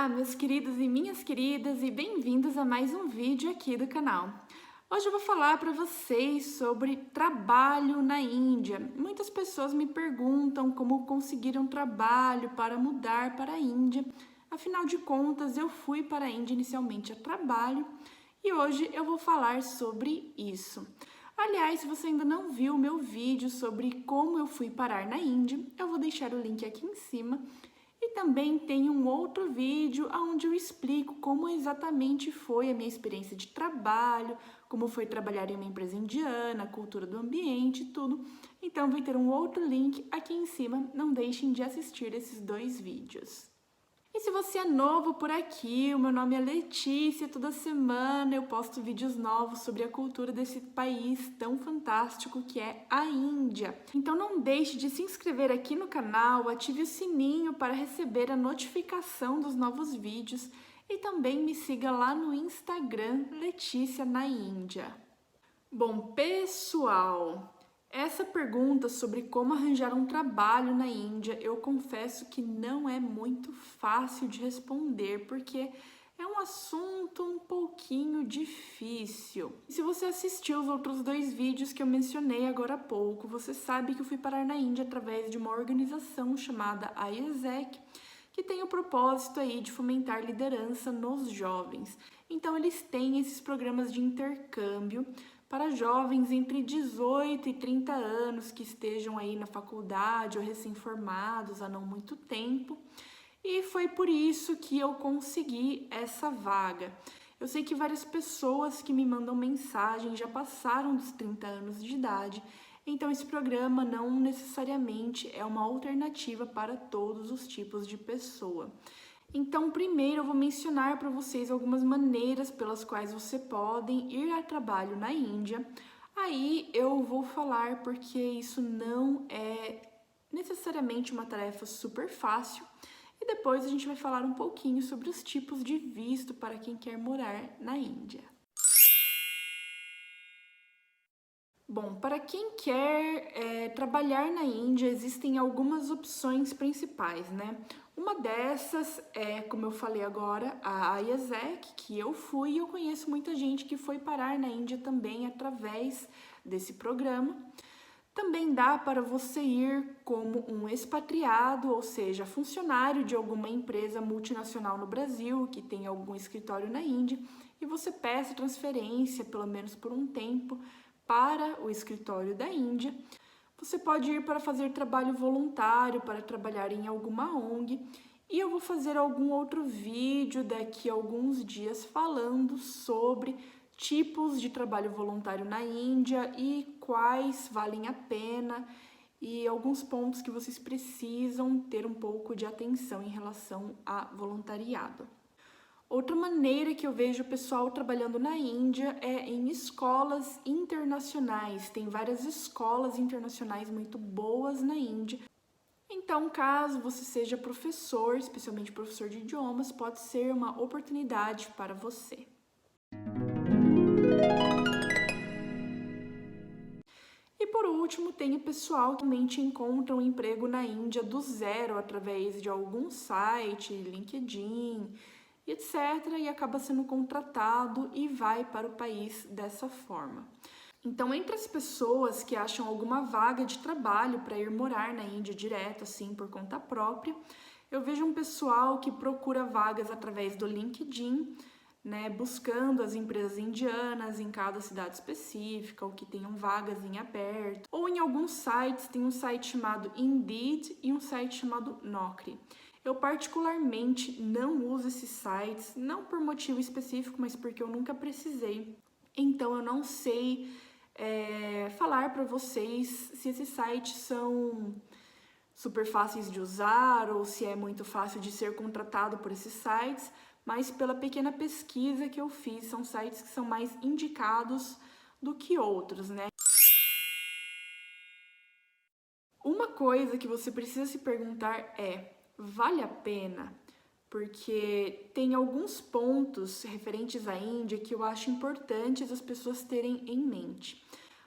Olá, meus queridos e minhas queridas, e bem-vindos a mais um vídeo aqui do canal. Hoje eu vou falar para vocês sobre trabalho na Índia. Muitas pessoas me perguntam como conseguiram trabalho para mudar para a Índia. Afinal de contas, eu fui para a Índia inicialmente a trabalho e hoje eu vou falar sobre isso. Aliás, se você ainda não viu o meu vídeo sobre como eu fui parar na Índia, eu vou deixar o link aqui em cima. E também tem um outro vídeo onde eu explico como exatamente foi a minha experiência de trabalho, como foi trabalhar em uma empresa indiana, a cultura do ambiente, tudo. Então vai ter um outro link aqui em cima, não deixem de assistir esses dois vídeos. E se você é novo por aqui, o meu nome é Letícia, toda semana eu posto vídeos novos sobre a cultura desse país tão fantástico que é a Índia. Então não deixe de se inscrever aqui no canal, ative o sininho para receber a notificação dos novos vídeos e também me siga lá no Instagram, Letícia na Índia. Bom, pessoal, essa pergunta sobre como arranjar um trabalho na Índia, eu confesso que não é muito fácil de responder, porque é um assunto um pouquinho difícil. Se você assistiu os outros dois vídeos que eu mencionei agora há pouco, você sabe que eu fui parar na Índia através de uma organização chamada IESEC, que tem o propósito aí de fomentar liderança nos jovens. Então eles têm esses programas de intercâmbio para jovens entre 18 e 30 anos que estejam aí na faculdade ou recém-formados há não muito tempo. E foi por isso que eu consegui essa vaga. Eu sei que várias pessoas que me mandam mensagem já passaram dos 30 anos de idade, então esse programa não necessariamente é uma alternativa para todos os tipos de pessoa. Então, primeiro eu vou mencionar para vocês algumas maneiras pelas quais você podem ir a trabalho na Índia. Aí eu vou falar porque isso não é necessariamente uma tarefa super fácil. E depois a gente vai falar um pouquinho sobre os tipos de visto para quem quer morar na Índia. Bom, para quem quer trabalhar na Índia, existem algumas opções principais, né? Uma dessas é, como eu falei agora, a IESEC, que eu fui e eu conheço muita gente que foi parar na Índia também através desse programa. Também dá para você ir como um expatriado, ou seja, funcionário de alguma empresa multinacional no Brasil, que tem algum escritório na Índia, e você peça transferência, pelo menos por um tempo, para o escritório da Índia. Você pode ir para fazer trabalho voluntário, para trabalhar em alguma ONG, e eu vou fazer algum outro vídeo daqui a alguns dias falando sobre tipos de trabalho voluntário na Índia e quais valem a pena e alguns pontos que vocês precisam ter um pouco de atenção em relação a voluntariado. Outra maneira que eu vejo o pessoal trabalhando na Índia é em escolas internacionais. Tem várias escolas internacionais muito boas na Índia. Então, caso você seja professor, especialmente professor de idiomas, pode ser uma oportunidade para você. E por último, tem o pessoal que realmente encontra um emprego na Índia do zero através de algum site, LinkedIn, etc. E acaba sendo contratado e vai para o país dessa forma. Então, entre as pessoas que acham alguma vaga de trabalho para ir morar na Índia direto, assim, por conta própria, eu vejo um pessoal que procura vagas através do LinkedIn, né, buscando as empresas indianas em cada cidade específica, ou que tenham vagas em aberto. Ou em alguns sites, tem um site chamado Indeed e um site chamado Naukri. Eu particularmente não uso esses sites, não por motivo específico, mas porque eu nunca precisei. Então eu não sei falar para vocês se esses sites são super fáceis de usar ou se é muito fácil de ser contratado por esses sites, mas pela pequena pesquisa que eu fiz, são sites que são mais indicados do que outros, né? Uma coisa que você precisa se perguntar é: vale a pena? Porque tem alguns pontos referentes à Índia que eu acho importantes as pessoas terem em mente.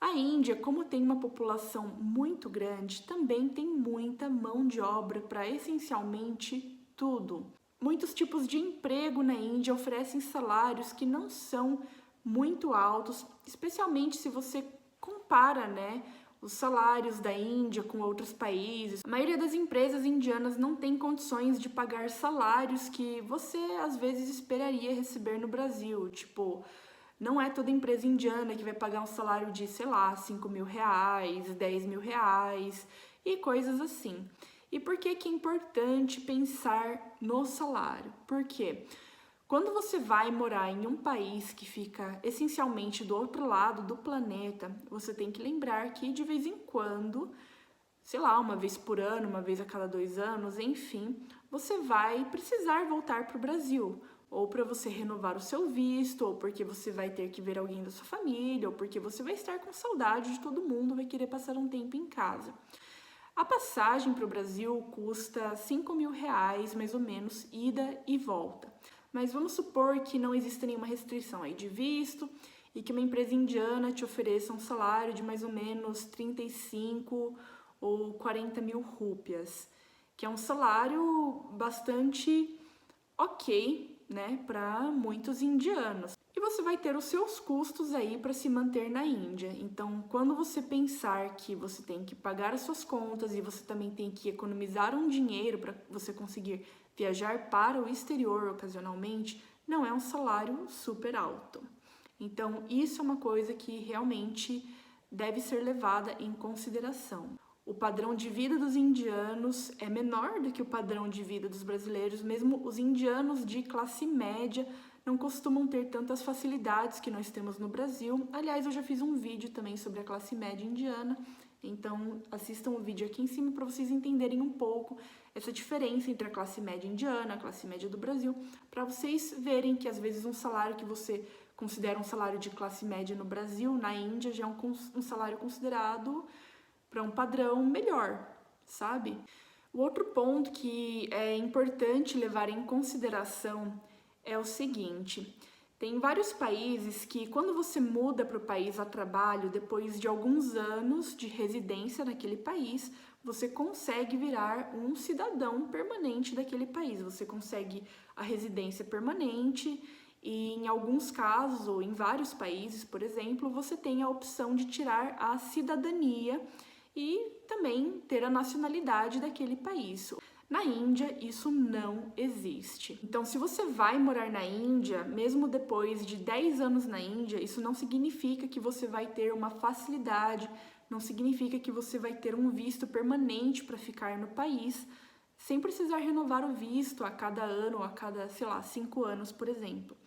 A Índia, como tem uma população muito grande, também tem muita mão de obra para essencialmente tudo. Muitos tipos de emprego na Índia oferecem salários que não são muito altos, especialmente se você compara, né, os salários da Índia com outros países. A maioria das empresas indianas não tem condições de pagar salários que você às vezes esperaria receber no Brasil. Tipo, não é toda empresa indiana que vai pagar um salário de, sei lá, 5 mil reais, 10 mil reais e coisas assim. E por que que é importante pensar no salário? Porque quando você vai morar em um país que fica essencialmente do outro lado do planeta, você tem que lembrar que de vez em quando, sei lá, uma vez por ano, uma vez a cada 2 anos, enfim, você vai precisar voltar para o Brasil. Ou para você renovar o seu visto, ou porque você vai ter que ver alguém da sua família, ou porque você vai estar com saudade de todo mundo, vai querer passar um tempo em casa. A passagem para o Brasil custa 5 mil reais, mais ou menos, ida e volta. Mas vamos supor que não exista nenhuma restrição aí de visto e que uma empresa indiana te ofereça um salário de mais ou menos 35 ou 40 mil rúpias, que é um salário bastante ok, né, para muitos indianos. E você vai ter os seus custos aí para se manter na Índia. Então, quando você pensar que você tem que pagar as suas contas e você também tem que economizar um dinheiro para você conseguir viajar para o exterior ocasionalmente, não é um salário super alto. Então, isso é uma coisa que realmente deve ser levada em consideração. O padrão de vida dos indianos é menor do que o padrão de vida dos brasileiros, mesmo os indianos de classe média não costumam ter tantas facilidades que nós temos no Brasil. Aliás, eu já fiz um vídeo também sobre a classe média indiana, então assistam o vídeo aqui em cima para vocês entenderem um pouco essa diferença entre a classe média indiana e a classe média do Brasil, para vocês verem que às vezes um salário que você considera um salário de classe média no Brasil, na Índia já é um salário considerado para um padrão melhor, sabe? O outro ponto que é importante levar em consideração é o seguinte: tem vários países que, quando você muda para o país a trabalho, depois de alguns anos de residência naquele país, você consegue virar um cidadão permanente daquele país. Você consegue a residência permanente e, em alguns casos, ou em vários países, por exemplo, você tem a opção de tirar a cidadania e também ter a nacionalidade daquele país. Na Índia, isso não existe. Então, se você vai morar na Índia, mesmo depois de 10 anos na Índia, isso não significa que você vai ter uma facilidade, não significa que você vai ter um visto permanente para ficar no país, sem precisar renovar o visto a cada ano ou a cada, sei lá, 5 anos, por exemplo.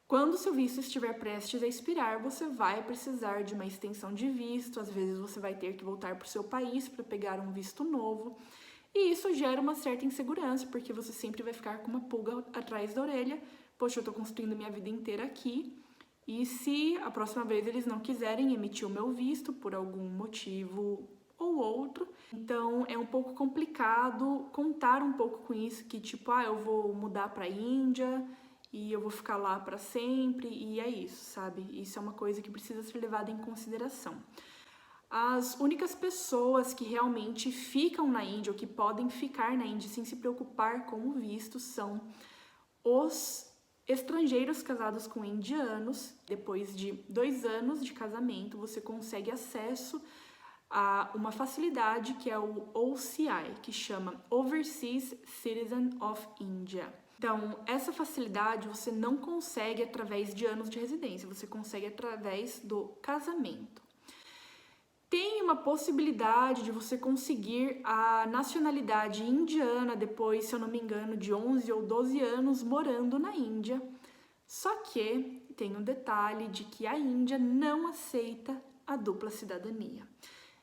Quando seu visto estiver prestes a expirar, você vai precisar de uma extensão de visto, às vezes você vai ter que voltar para o seu país para pegar um visto novo, e isso gera uma certa insegurança, porque você sempre vai ficar com uma pulga atrás da orelha. Poxa, eu estou construindo minha vida inteira aqui, e se a próxima vez eles não quiserem emitir o meu visto por algum motivo ou outro, então é um pouco complicado contar um pouco com isso, que tipo, eu vou mudar para a Índia e eu vou ficar lá para sempre, e é isso, sabe? Isso é uma coisa que precisa ser levada em consideração. As únicas pessoas que realmente ficam na Índia ou que podem ficar na Índia sem se preocupar com o visto são os estrangeiros casados com indianos. Depois de 2 anos de casamento, você consegue acesso a uma facilidade que é o OCI, que chama Overseas Citizen of India. Então, essa facilidade você não consegue através de anos de residência, você consegue através do casamento. Tem uma possibilidade de você conseguir a nacionalidade indiana depois, se eu não me engano, de 11 ou 12 anos morando na Índia. Só que tem um detalhe de que a Índia não aceita a dupla cidadania.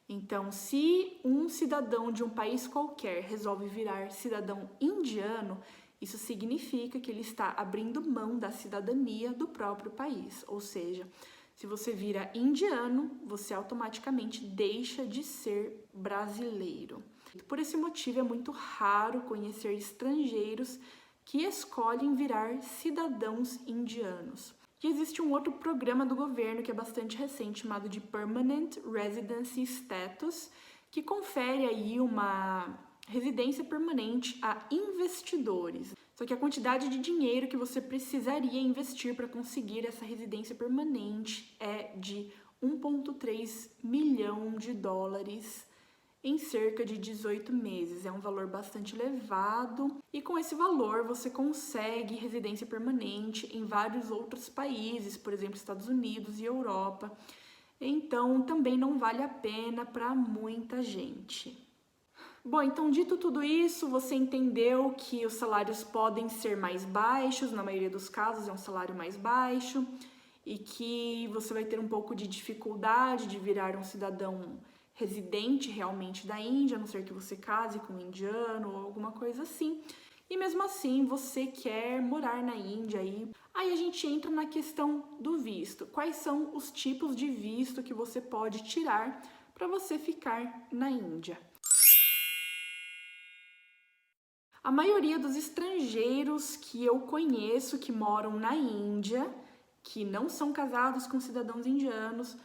Então, se um cidadão de um país qualquer resolve virar cidadão indiano, isso significa que ele está abrindo mão da cidadania do próprio país. Ou seja, se você vira indiano, você automaticamente deixa de ser brasileiro. Por esse motivo, é muito raro conhecer estrangeiros que escolhem virar cidadãos indianos. E existe um outro programa do governo que é bastante recente, chamado de Permanent Residency Status, que confere aí uma residência permanente a investidores. Só que a quantidade de dinheiro que você precisaria investir para conseguir essa residência permanente é de 1,3 milhão de dólares em cerca de 18 meses. É um valor bastante elevado e com esse valor você consegue residência permanente em vários outros países, por exemplo, Estados Unidos e Europa. Então também não vale a pena para muita gente. Bom, então dito tudo isso, você entendeu que os salários podem ser mais baixos, na maioria dos casos é um salário mais baixo, e que você vai ter um pouco de dificuldade de virar um cidadão residente realmente da Índia, a não ser que você case com um indiano ou alguma coisa assim. E mesmo assim, você quer morar na Índia aí a gente entra na questão do visto. Quais são os tipos de visto que você pode tirar para você ficar na Índia? A maioria dos estrangeiros que eu conheço que moram na Índia, que não são casados com cidadãos indianos,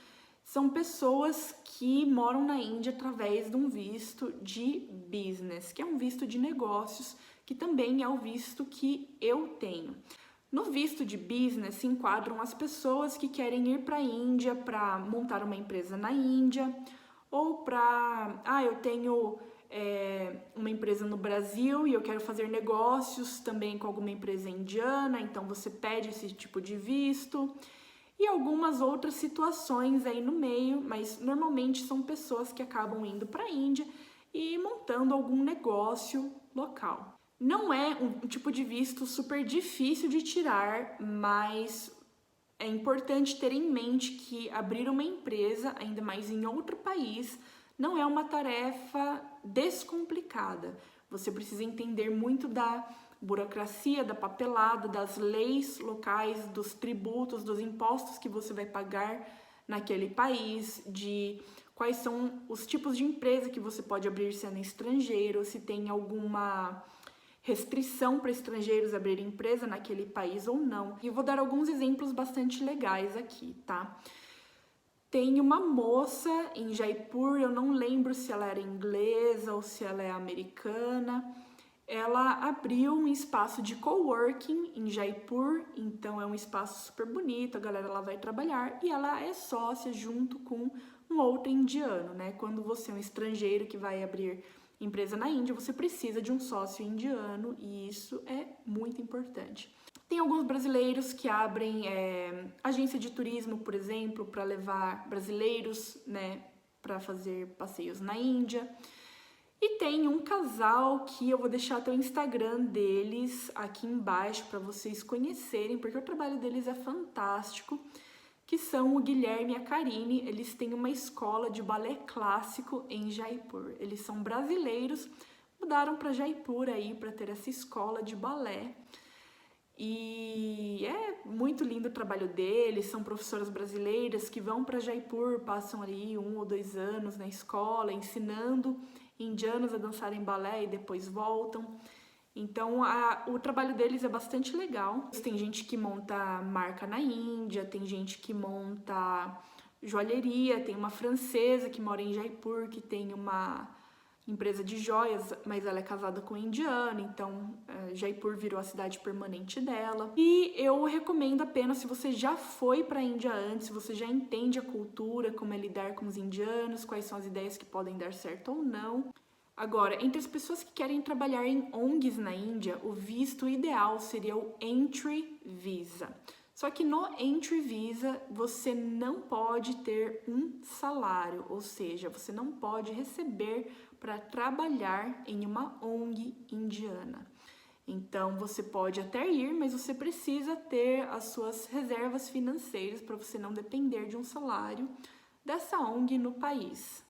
são pessoas que moram na Índia através de um visto de business, que é um visto de negócios, que também é o visto que eu tenho. No visto de business se enquadram as pessoas que querem ir para a Índia para montar uma empresa na Índia, ou para, eu tenho uma empresa no Brasil e eu quero fazer negócios também com alguma empresa indiana, então você pede esse tipo de visto. E algumas outras situações aí no meio, mas normalmente são pessoas que acabam indo para a Índia e montando algum negócio local. Não é um tipo de visto super difícil de tirar, mas é importante ter em mente que abrir uma empresa, ainda mais em outro país, não é uma tarefa descomplicada. Você precisa entender muito da burocracia, da papelada, das leis locais, dos tributos, dos impostos que você vai pagar naquele país, de quais são os tipos de empresa que você pode abrir sendo estrangeiro, se tem alguma restrição para estrangeiros abrirem empresa naquele país ou não. E eu vou dar alguns exemplos bastante legais aqui, tá? Tem uma moça em Jaipur, eu não lembro se ela era inglesa ou se ela é americana. Ela abriu um espaço de coworking em Jaipur, então é um espaço super bonito, a galera lá vai trabalhar e ela é sócia junto com um outro indiano, né? Quando você é um estrangeiro que vai abrir empresa na Índia, você precisa de um sócio indiano e isso é muito importante. Tem alguns brasileiros que abrem agência de turismo, por exemplo, para levar brasileiros, né, para fazer passeios na Índia. E tem um casal que eu vou deixar até o Instagram deles aqui embaixo para vocês conhecerem, porque o trabalho deles é fantástico, que são o Guilherme e a Karine. Eles têm uma escola de balé clássico em Jaipur. Eles são brasileiros, mudaram para Jaipur aí para ter essa escola de balé. E é muito lindo o trabalho deles, são professoras brasileiras que vão para Jaipur, passam ali 1 ou 2 anos na escola, ensinando indianos a dançarem balé e depois voltam. Então, o trabalho deles é bastante legal. Tem gente que monta marca na Índia, tem gente que monta joalheria, tem uma francesa que mora em Jaipur, que tem uma empresa de joias, mas ela é casada com um indiano, então Jaipur virou a cidade permanente dela. E eu recomendo apenas se você já foi para a Índia antes, se você já entende a cultura, como é lidar com os indianos, quais são as ideias que podem dar certo ou não. Agora, entre as pessoas que querem trabalhar em ONGs na Índia, o visto ideal seria o Entry Visa. Só que no Entry Visa você não pode ter um salário, ou seja, você não pode receber para trabalhar em uma ONG indiana. Então você pode até ir, mas você precisa ter as suas reservas financeiras para você não depender de um salário dessa ONG no país.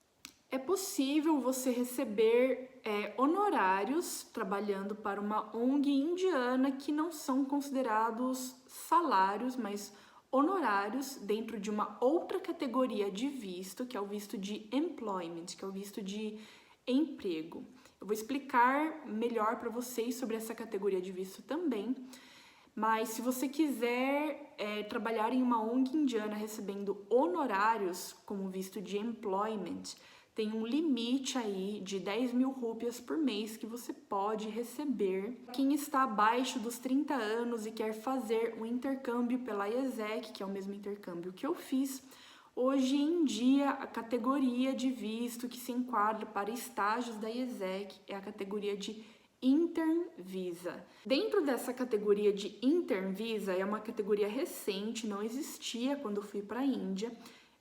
É possível você receber honorários trabalhando para uma ONG indiana que não são considerados salários, mas honorários dentro de uma outra categoria de visto, que é o visto de employment, que é o visto de emprego. Eu vou explicar melhor para vocês sobre essa categoria de visto também, mas se você quiser trabalhar em uma ONG indiana recebendo honorários como visto de employment, tem um limite aí de 10 mil rúpias por mês que você pode receber. Quem está abaixo dos 30 anos e quer fazer um intercâmbio pela IESEC, que é o mesmo intercâmbio que eu fiz, hoje em dia a categoria de visto que se enquadra para estágios da IESEC é a categoria de Intern Visa. Dentro dessa categoria de Intern Visa, é uma categoria recente, não existia quando eu fui para a Índia,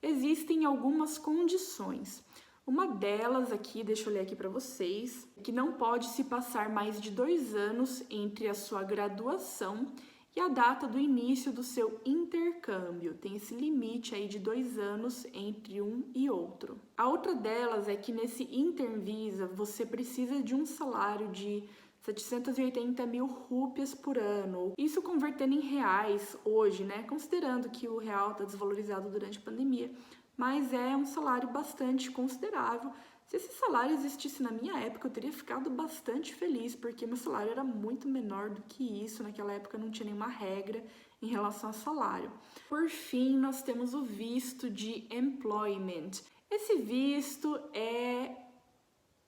existem algumas condições. Uma delas aqui, deixa eu ler aqui para vocês, que não pode se passar mais de 2 anos entre a sua graduação e a data do início do seu intercâmbio. Tem esse limite aí de 2 anos entre um e outro. A outra delas é que nesse Intern Visa você precisa de um salário de 780 mil rúpias por ano. Isso convertendo em reais hoje, né? Considerando que o real está desvalorizado durante a pandemia. Mas é um salário bastante considerável. Se esse salário existisse na minha época, eu teria ficado bastante feliz, porque meu salário era muito menor do que isso. Naquela época não tinha nenhuma regra em relação a salário. Por fim, nós temos o visto de employment. Esse visto é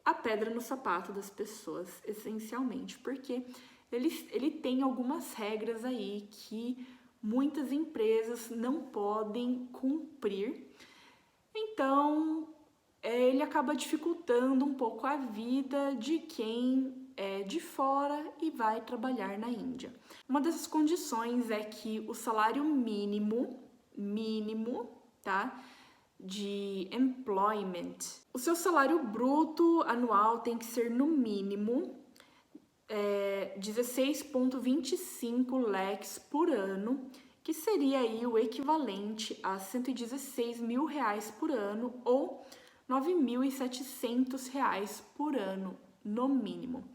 a pedra no sapato das pessoas, essencialmente, porque ele tem algumas regras aí que muitas empresas não podem cumprir. Então, ele acaba dificultando um pouco a vida de quem é de fora e vai trabalhar na Índia. Uma dessas condições é que o salário mínimo, tá, de employment, o seu salário bruto anual tem que ser no mínimo 16,25 lakhs por ano, que seria aí o equivalente a 116 mil reais por ano ou 9.700 reais por ano, no mínimo.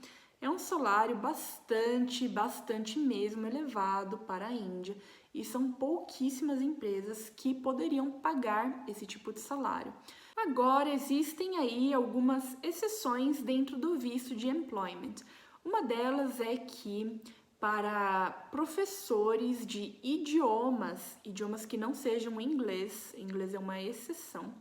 É um salário bastante mesmo elevado para a Índia e são pouquíssimas empresas que poderiam pagar esse tipo de salário. Agora, existem aí algumas exceções dentro do visto de employment. Uma delas é que para professores de idiomas que não sejam inglês é uma exceção.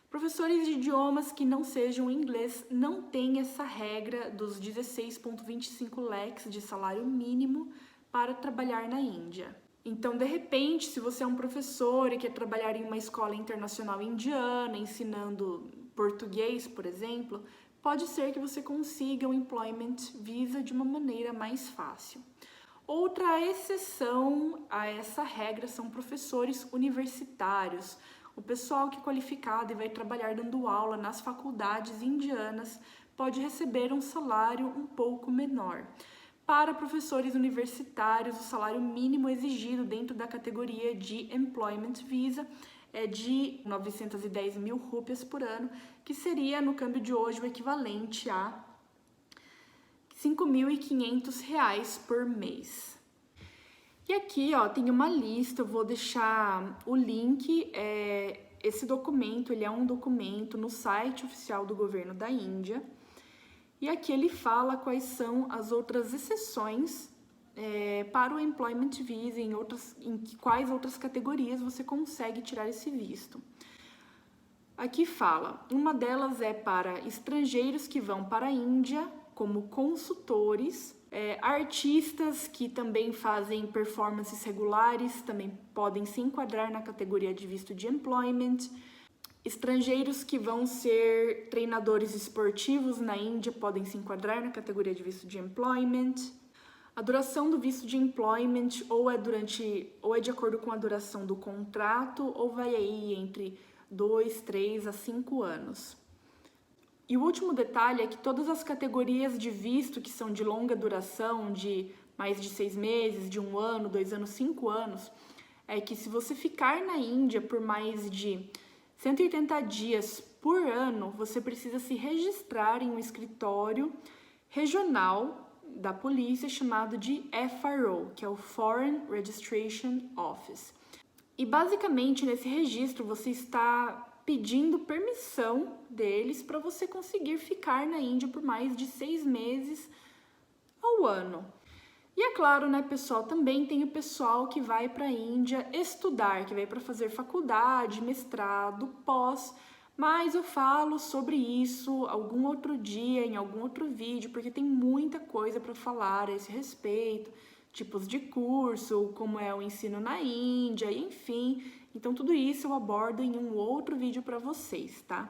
Professores de idiomas que não sejam inglês não tem essa regra dos 16,25 lakhs de salário mínimo para trabalhar na Índia. Então, de repente, se você é um professor e quer trabalhar em uma escola internacional indiana, ensinando português, por exemplo, pode ser que você consiga um employment visa de uma maneira mais fácil. Outra exceção a essa regra são professores universitários. O pessoal que é qualificado e vai trabalhar dando aula nas faculdades indianas pode receber um salário um pouco menor. Para professores universitários, o salário mínimo exigido dentro da categoria de Employment Visa é de 910 mil rúpias por ano, que seria, no câmbio de hoje, o equivalente a 5.500 reais por mês. E aqui, ó, tem uma lista, eu vou deixar o link. Esse documento, ele é um documento no site oficial do governo da Índia. E aqui ele fala quais são as outras exceções para o Employment Visa, em quais outras categorias você consegue tirar esse visto. Aqui fala, uma delas é para estrangeiros que vão para a Índia como consultores, artistas que também fazem performances regulares também podem se enquadrar na categoria de visto de employment, estrangeiros que vão ser treinadores esportivos na Índia podem se enquadrar na categoria de visto de employment. A duração do visto de employment ou é de acordo com a duração do contrato ou vai aí entre 2, 3 a 5 anos. E o último detalhe é que todas as categorias de visto que são de longa duração, de mais de 6 meses, de 1 ano, 2 anos, 5 anos, é que se você ficar na Índia por mais de 180 dias por ano, você precisa se registrar em um escritório regional da polícia chamado de FRO, que é o Foreign Registration Office. E basicamente nesse registro você está pedindo permissão deles para você conseguir ficar na Índia por mais de 6 meses ao ano. E é claro, né, pessoal, também tem o pessoal que vai para a Índia estudar, que vai para fazer faculdade, mestrado, pós, Mas eu falo sobre isso algum outro dia, em algum outro vídeo, porque tem muita coisa para falar a esse respeito, tipos de curso, como é o ensino na Índia, enfim. Então tudo isso eu abordo em um outro vídeo para vocês, tá?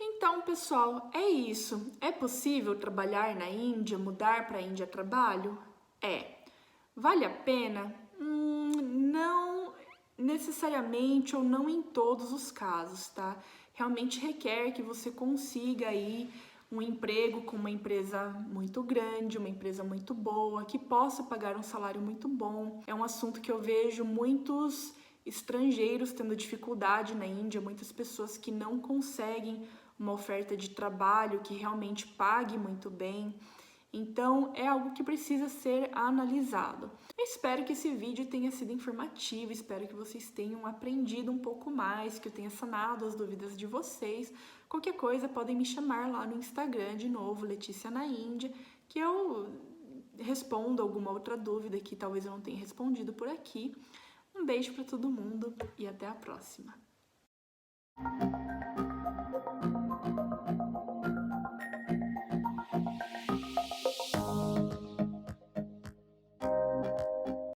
Então, pessoal, é isso. É possível trabalhar na Índia, mudar para a Índia a trabalho? É. Vale a pena? Não necessariamente ou não em todos os casos, tá? Realmente requer que você consiga aí um emprego com uma empresa muito grande, uma empresa muito boa, que possa pagar um salário muito bom. É um assunto que eu vejo muitos estrangeiros tendo dificuldade na Índia, muitas pessoas que não conseguem uma oferta de trabalho que realmente pague muito bem. Então, é algo que precisa ser analisado. Eu espero que esse vídeo tenha sido informativo, espero que vocês tenham aprendido um pouco mais, que eu tenha sanado as dúvidas de vocês. Qualquer coisa, podem me chamar lá no Instagram de novo, Letícia na Índia, que eu respondo alguma outra dúvida que talvez eu não tenha respondido por aqui. Um beijo para todo mundo e até a próxima!